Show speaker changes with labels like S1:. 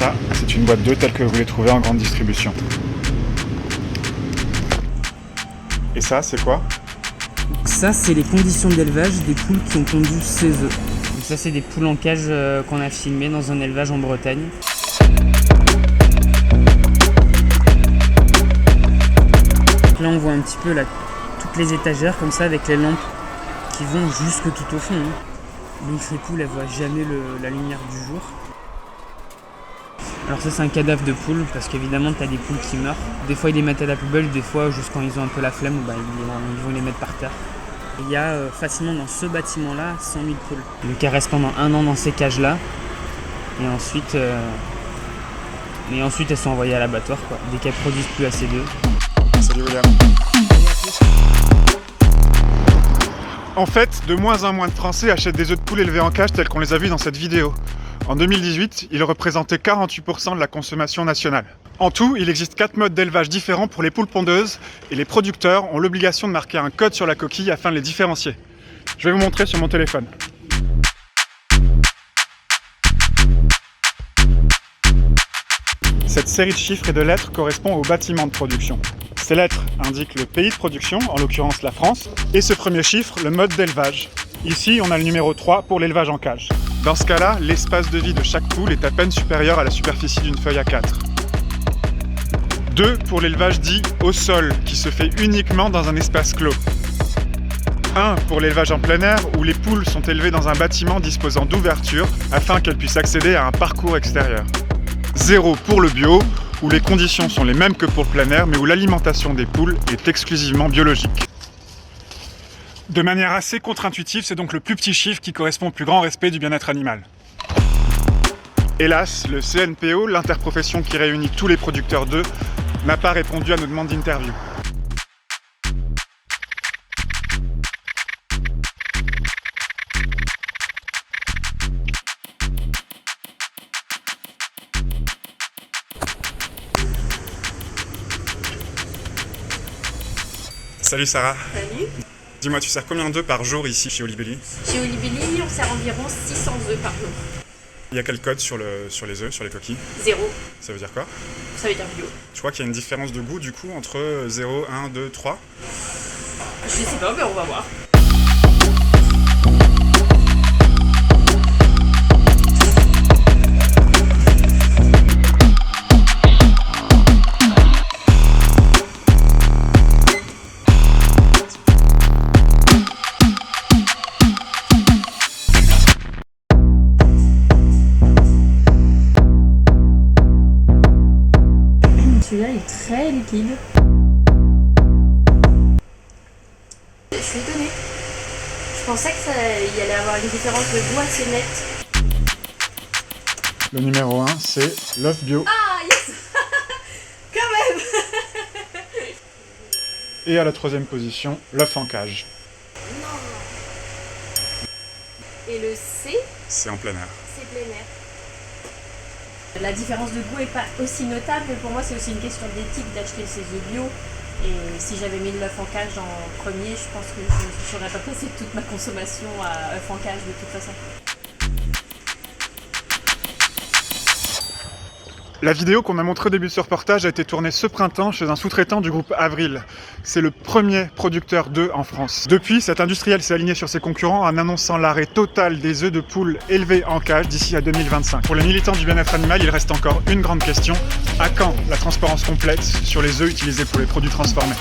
S1: Ça, c'est une boîte d'œufs telle que vous les trouvez en grande distribution. Et ça, c'est quoi?
S2: Ça, c'est les conditions d'élevage des poules qui ont pondu ces œufs. Donc ça, c'est des poules en cage qu'on a filmées dans un élevage en Bretagne. Là, on voit un petit peu là, toutes les étagères comme ça avec les lampes qui vont jusque tout au fond. Donc les poules, elles voient jamais la lumière du jour. Alors ça, c'est un cadavre de poule parce qu'évidemment, tu as des poules qui meurent. Des fois, ils les mettent à la poubelle, des fois, juste quand ils ont un peu la flemme, ils vont les mettre par terre. Il y a facilement dans ce bâtiment-là 100 000 poules. Donc elles restent pendant 1 an dans ces cages-là. Et ensuite, elles sont envoyées à l'abattoir dès qu'elles produisent plus assez d'œufs.
S1: Salut William. En fait, de moins en moins de Français achètent des œufs de poule élevés en cage tels qu'on les a vus dans cette vidéo. En 2018, ils représentaient 48% de la consommation nationale. En tout, il existe 4 modes d'élevage différents pour les poules pondeuses et les producteurs ont l'obligation de marquer un code sur la coquille afin de les différencier. Je vais vous montrer sur mon téléphone. Cette série de chiffres et de lettres correspond au bâtiment de production. Ces lettres indiquent le pays de production, en l'occurrence la France, et ce premier chiffre, le mode d'élevage. Ici, on a le numéro 3 pour l'élevage en cage. Dans ce cas-là, l'espace de vie de chaque poule est à peine supérieur à la superficie d'une feuille A4. 2 pour l'élevage dit au sol, qui se fait uniquement dans un espace clos. 1 pour l'élevage en plein air, où les poules sont élevées dans un bâtiment disposant d'ouvertures afin qu'elles puissent accéder à un parcours extérieur. 0 pour le bio, où les conditions sont les mêmes que pour le plein air, mais où l'alimentation des poules est exclusivement biologique. De manière assez contre-intuitive, c'est donc le plus petit chiffre qui correspond au plus grand respect du bien-être animal. Hélas, le CNPO, l'interprofession qui réunit tous les producteurs d'œufs, n'a pas répondu à nos demandes d'interview. Salut Sarah.
S3: Salut.
S1: Dis-moi, tu sers combien d'œufs par jour ici chez Olibelli?
S3: Chez Olibelli, on sert environ 600 œufs par jour.
S1: Il y a quel code sur les œufs, sur les coquilles?
S3: 0.
S1: Ça veut dire quoi?
S3: Ça veut dire bio.
S1: Tu crois qu'il y a une différence de goût du coup entre 0, 1, 2, 3?
S3: Je sais pas, mais on va voir. Celui-là il est très liquide. Je suis étonnée. Je pensais qu'il y allait avoir une différence de goût assez nette.
S1: Le numéro 1, c'est l'œuf bio.
S3: Ah yes. Quand même.
S1: Et à la troisième position, l'œuf en cage.
S3: Non. Et le C,
S1: C'est en plein air.
S3: c'est plein air. La différence de goût est pas aussi notable, mais pour moi c'est aussi une question d'éthique d'acheter ces œufs bio. Et si j'avais mis l'œuf en cage en premier, je pense que je n'aurais pas passé toute ma consommation à œuf en cage de toute façon.
S1: La vidéo qu'on a montrée au début de ce reportage a été tournée ce printemps chez un sous-traitant du groupe Avril. C'est le premier producteur d'œufs en France. Depuis, cet industriel s'est aligné sur ses concurrents en annonçant l'arrêt total des œufs de poule élevés en cage d'ici à 2025. Pour les militants du bien-être animal, il reste encore une grande question. À quand la transparence complète sur les œufs utilisés pour les produits transformés ?